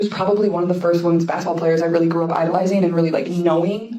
was probably one of the first women's basketball players I really grew up idolizing and really like knowing.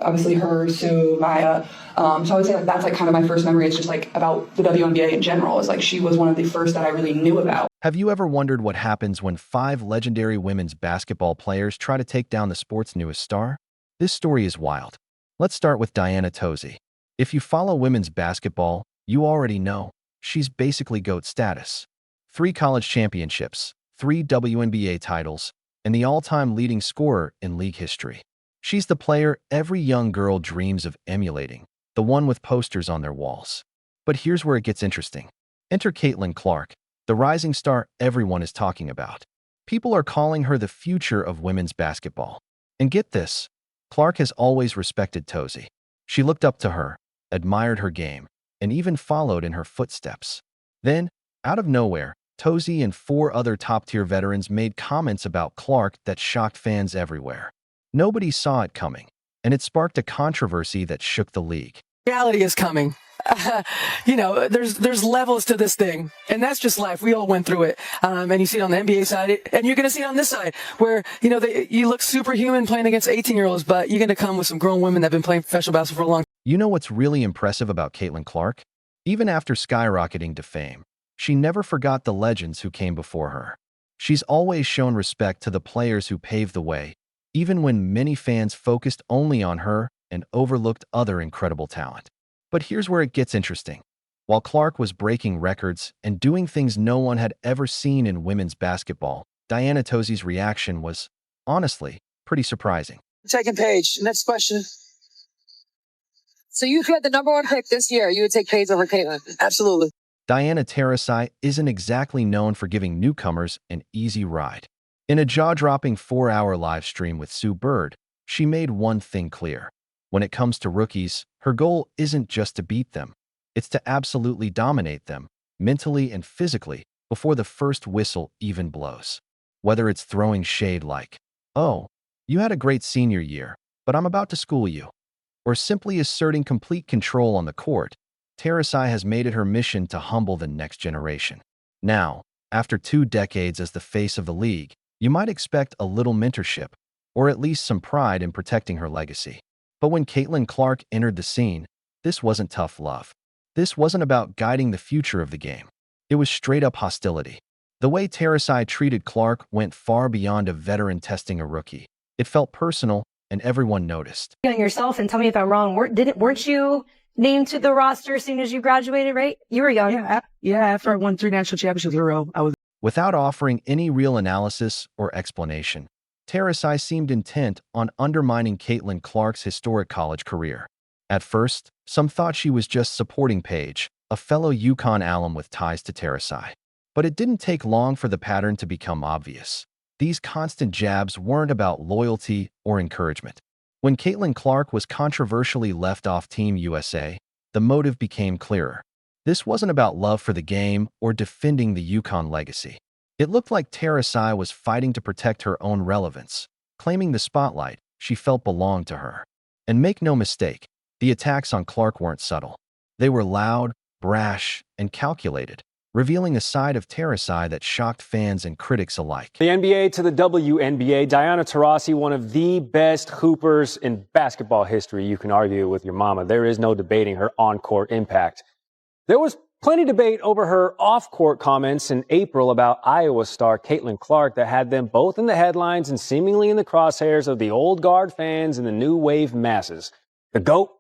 Obviously her, Sue, Maya. So I would say like that's like kind of my first memory. It's just like about the WNBA in general. Is like she was one of the first that I really knew about. Have you ever wondered what happens when 5 legendary women's basketball players try to take down the sport's newest star? This story is wild. Let's start with Diana Taurasi. If you follow women's basketball, you already know she's basically GOAT status. 3 college championships, 3 WNBA titles, and the all-time leading scorer in league history. She's the player every young girl dreams of emulating, the one with posters on their walls. But here's where it gets interesting. Enter Caitlin Clark, the rising star everyone is talking about. People are calling her the future of women's basketball. And get this, Clark has always respected Taurasi. She looked up to her, admired her game, and even followed in her footsteps. Then, out of nowhere, Taurasi and 4 other top-tier veterans made comments about Clark that shocked fans everywhere. Nobody saw it coming, and it sparked a controversy that shook the league. Reality is coming. There's levels to this thing, and that's just life. We all went through it, and you see it on the NBA side, and you're going to see it on this side, where you look superhuman playing against 18-year-olds, but you're going to come with some grown women that have been playing professional basketball for a long time. You know what's really impressive about Caitlin Clark? Even after skyrocketing to fame, she never forgot the legends who came before her. She's always shown respect to the players who paved the way, even when many fans focused only on her and overlooked other incredible talent. But here's where it gets interesting. While Clark was breaking records and doing things no one had ever seen in women's basketball, Diana Taurasi's reaction was, honestly, pretty surprising. Second page. Next question. So you had the #1 pick this year. You would take Paige over Caitlin? Absolutely. Diana Taurasi isn't exactly known for giving newcomers an easy ride. In a jaw-dropping 4-hour live stream with Sue Bird, she made one thing clear. When it comes to rookies, her goal isn't just to beat them. It's to absolutely dominate them, mentally and physically, before the first whistle even blows. Whether it's throwing shade like, "Oh, you had a great senior year, but I'm about to school you," or simply asserting complete control on the court, Taurasi has made it her mission to humble the next generation. Now, after 2 decades as the face of the league, you might expect a little mentorship, or at least some pride in protecting her legacy. But when Caitlin Clark entered the scene, this wasn't tough love. This wasn't about guiding the future of the game. It was straight-up hostility. The way Taurasi treated Clark went far beyond a veteran testing a rookie. It felt personal, and everyone noticed. Yourself, and tell me if I'm wrong, weren't you named to the roster as soon as you graduated, right? You were young. Yeah, after I won 3 national championships in a row, I was. Without offering any real analysis or explanation, Taurasi seemed intent on undermining Caitlin Clark's historic college career. At first, some thought she was just supporting Paige, a fellow UConn alum with ties to Taurasi. But it didn't take long for the pattern to become obvious. These constant jabs weren't about loyalty or encouragement. When Caitlin Clark was controversially left off Team USA, the motive became clearer. This wasn't about love for the game or defending the UConn legacy. It looked like Taurasi was fighting to protect her own relevance, claiming the spotlight she felt belonged to her. And make no mistake, the attacks on Clark weren't subtle. They were loud, brash, and calculated, revealing a side of Taurasi that shocked fans and critics alike. The NBA to the WNBA, Diana Taurasi, one of the best hoopers in basketball history. You can argue with your mama. There is no debating her on-court impact. There was plenty of debate over her off-court comments in April about Iowa star Caitlin Clark that had them both in the headlines and seemingly in the crosshairs of the old guard fans and the new wave masses. The GOAT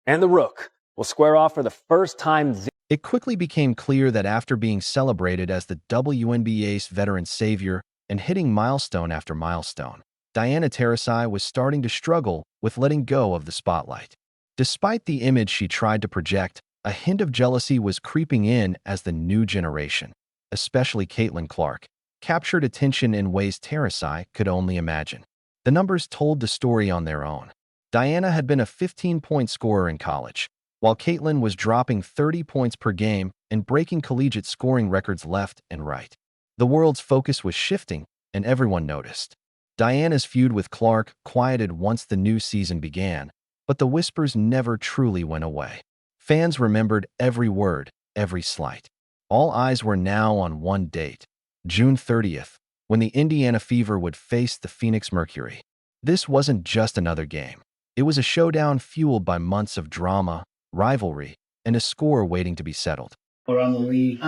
and the Rook will square off for the first time. It quickly became clear that after being celebrated as the WNBA's veteran savior and hitting milestone after milestone, Diana Taurasi was starting to struggle with letting go of the spotlight. Despite the image she tried to project, a hint of jealousy was creeping in as the new generation, especially Caitlin Clark, captured attention in ways Taurasi could only imagine. The numbers told the story on their own. Diana had been a 15-point scorer in college, while Caitlin was dropping 30 points per game and breaking collegiate scoring records left and right. The world's focus was shifting, and everyone noticed. Diana's feud with Clark quieted once the new season began, but the whispers never truly went away. Fans remembered every word, every slight. All eyes were now on one date, June 30th, when the Indiana Fever would face the Phoenix Mercury. This wasn't just another game. It was a showdown fueled by months of drama, rivalry, and a score waiting to be settled. Around the league.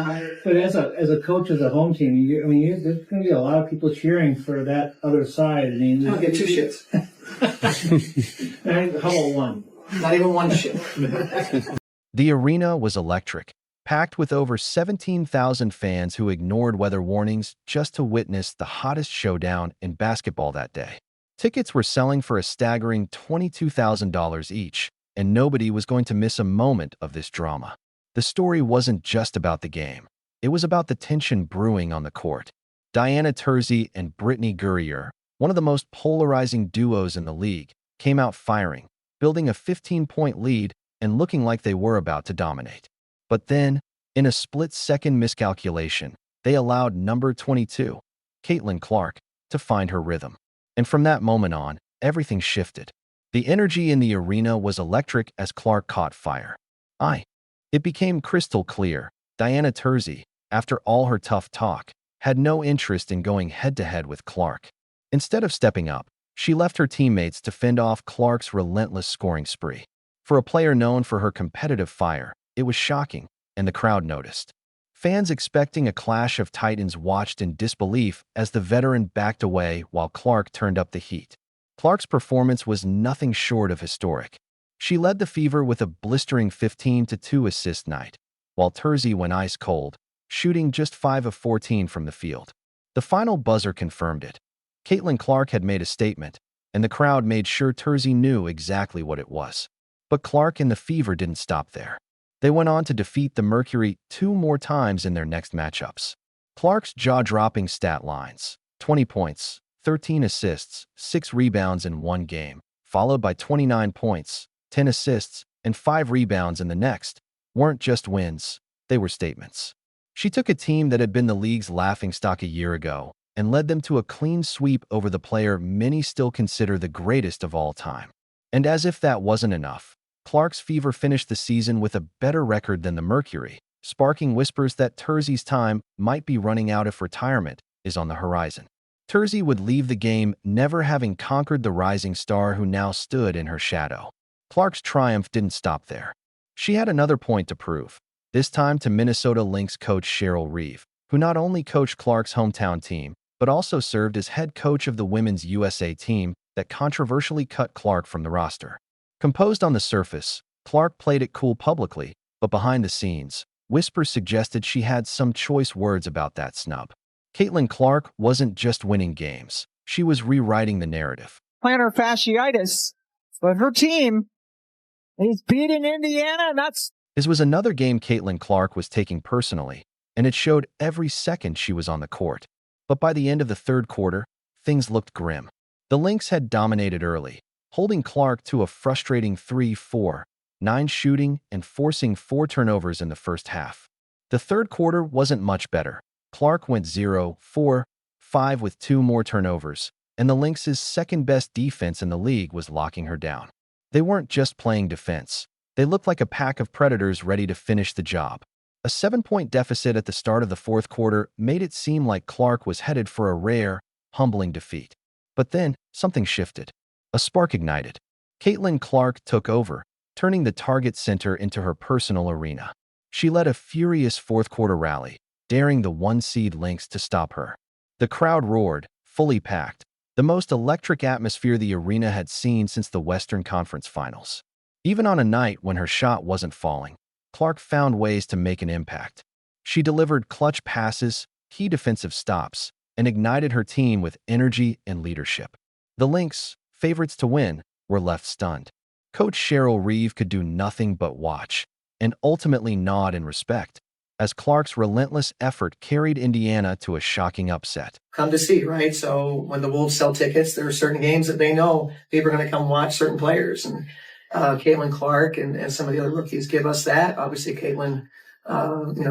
But as a coach of the home team, there's going to be a lot of people cheering for that other side. I mean, I'll get 2 shits. how about one? Not even 1 shit. The arena was electric, packed with over 17,000 fans who ignored weather warnings just to witness the hottest showdown in basketball that day. Tickets were selling for a staggering $22,000 each, and nobody was going to miss a moment of this drama. The story wasn't just about the game. It was about the tension brewing on the court. Diana Taurasi and Brittany Gurrier, one of the most polarizing duos in the league, came out firing, building a 15-point lead and looking like they were about to dominate. But then, in a split-second miscalculation, they allowed number 22, Caitlin Clark, to find her rhythm. And from that moment on, everything shifted. The energy in the arena was electric as Clark caught fire. It became crystal clear. Diana Taurasi, after all her tough talk, had no interest in going head-to-head with Clark. Instead of stepping up, she left her teammates to fend off Clark's relentless scoring spree. For a player known for her competitive fire, it was shocking, and the crowd noticed. Fans expecting a clash of titans watched in disbelief as the veteran backed away while Clark turned up the heat. Clark's performance was nothing short of historic. She led the Fever with a blistering 15-2 assist night, while Taurasi went ice cold, shooting just 5 of 14 from the field. The final buzzer confirmed it. Caitlin Clark had made a statement, and the crowd made sure Taurasi knew exactly what it was. But Clark and the Fever didn't stop there. They went on to defeat the Mercury 2 more times in their next matchups. Clark's jaw-dropping stat lines, 20 points, 13 assists, 6 rebounds in one game, followed by 29 points, 10 assists, and 5 rebounds in the next, weren't just wins, they were statements. She took a team that had been the league's laughingstock a year ago and led them to a clean sweep over the player many still consider the greatest of all time. And as if that wasn't enough, Clark's Fever finished the season with a better record than the Mercury, sparking whispers that Taurasi's time might be running out if retirement is on the horizon. Taurasi would leave the game never having conquered the rising star who now stood in her shadow. Clark's triumph didn't stop there. She had another point to prove, this time to Minnesota Lynx coach Cheryl Reeve, who not only coached Clark's hometown team, but also served as head coach of the Women's USA team that controversially cut Clark from the roster. Composed on the surface, Clark played it cool publicly, but behind the scenes, whispers suggested she had some choice words about that snub. Caitlin Clark wasn't just winning games, she was rewriting the narrative. Plantar fasciitis, but her team is beating Indiana, and This was another game Caitlin Clark was taking personally, and it showed every second she was on the court. But by the end of the third quarter, things looked grim. The Lynx had dominated early, holding Clark to a frustrating 3-4, 9 shooting and forcing 4 turnovers in the first half. The third quarter wasn't much better. Clark went 0-4-5 with 2 more turnovers, and the Lynx's second-best defense in the league was locking her down. They weren't just playing defense. They looked like a pack of predators ready to finish the job. A 7-point deficit at the start of the fourth quarter made it seem like Clark was headed for a rare, humbling defeat. But then, something shifted. A spark ignited. Caitlin Clark took over, turning the Target Center into her personal arena. She led a furious fourth-quarter rally, daring the 1-seed Lynx to stop her. The crowd roared, fully packed, the most electric atmosphere the arena had seen since the Western Conference Finals. Even on a night when her shot wasn't falling, Clark found ways to make an impact. She delivered clutch passes, key defensive stops, and ignited her team with energy and leadership. The Lynx, favorites to win, were left stunned. Coach Cheryl Reeve could do nothing but watch, and ultimately nod in respect, as Clark's relentless effort carried Indiana to a shocking upset. Come to see, right? So when the Wolves sell tickets, there are certain games that they know people are going to come watch certain players. And Caitlin Clark and some of the other rookies give us that. Obviously, Caitlin,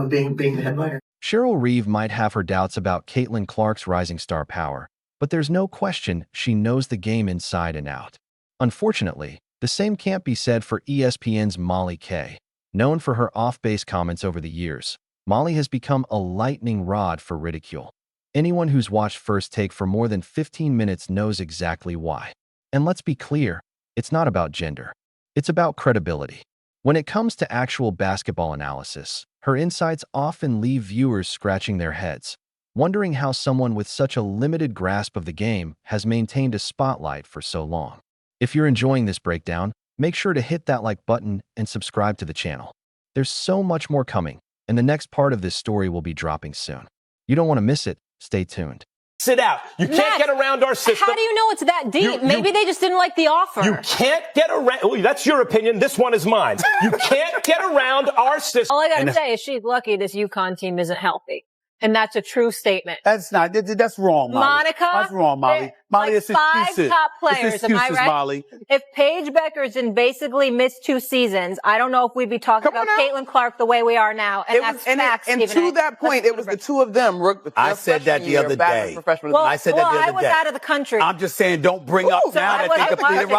being the headliner. Cheryl Reeve might have her doubts about Caitlin Clark's rising star power, but there's no question she knows the game inside and out. Unfortunately, the same can't be said for ESPN's Molly Kay. Known for her off-base comments over the years, Molly has become a lightning rod for ridicule. Anyone who's watched First Take for more than 15 minutes knows exactly why. And let's be clear, it's not about gender. It's about credibility. When it comes to actual basketball analysis, her insights often leave viewers scratching their heads, wondering how someone with such a limited grasp of the game has maintained a spotlight for so long. If you're enjoying this breakdown, make sure to hit that like button and subscribe to the channel. There's so much more coming, and the next part of this story will be dropping soon. You don't want to miss it. Stay tuned. Sit out. You can't get around our system. How do you know it's that deep? Maybe they just didn't like the offer. You can't get around. Oh, that's your opinion. This one is mine. You can't get around our system. All I gotta say is she's lucky this UConn team isn't healthy. And that's a true statement. That's not. That's wrong, Molly. Monica? That's wrong, Molly. Molly, like it's 5 excuses. top players, It's am I excuses, right? Molly. If Paige Beckerson basically missed 2 seasons, I don't know if we'd be talking about Caitlin Clark the way we are now. And that's facts, and to that point, it was the two of them. I said that the other day. Well, I said that the other day. I was out of the country. I'm just saying, don't bring up now that they completed.